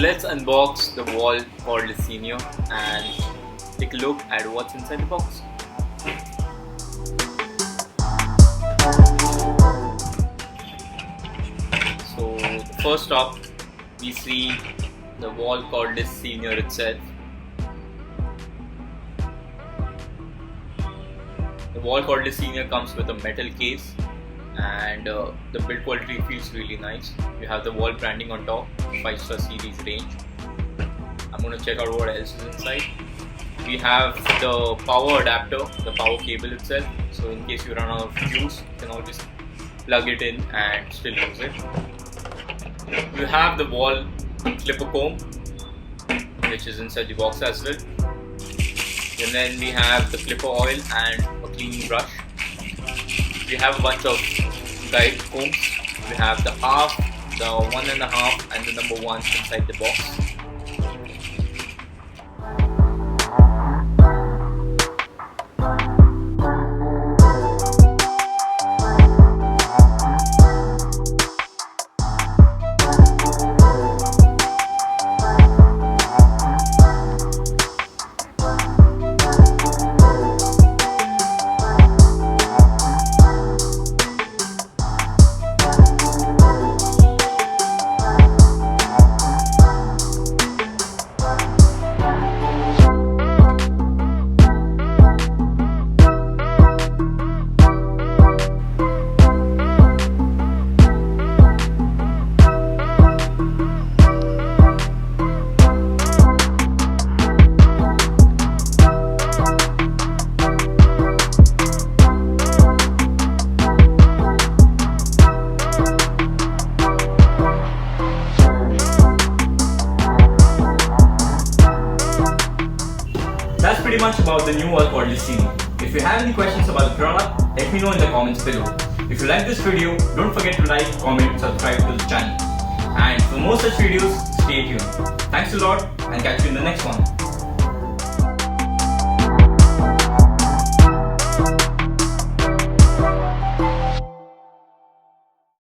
let's unbox the Wahl Cordless Senior and take a look at what's inside the box. So first up, we see the Wahl Cordless Senior itself. The Wahl Cordless Senior comes with a metal case, and the build quality feels really nice. You have the Wahl branding on top, 5-star series range. I'm going to check out what else is inside. We have the power adapter, the power cable itself, so in case you run out of juice, you can always plug it in and still use it. You have the Wahl Clipper comb, which is inside the box as well. And then we have the clipper oil and a cleaning brush. We have a bunch of guide combs. We have the half, the 1.5 and the number 1 inside the box. That's pretty much about the new Wahl Cordless Senior. If you have any questions about the product, let me know in the comments below. If you like this video, don't forget to like, comment, subscribe to the channel. And for more such videos, stay tuned. Thanks a lot and catch you in the next one.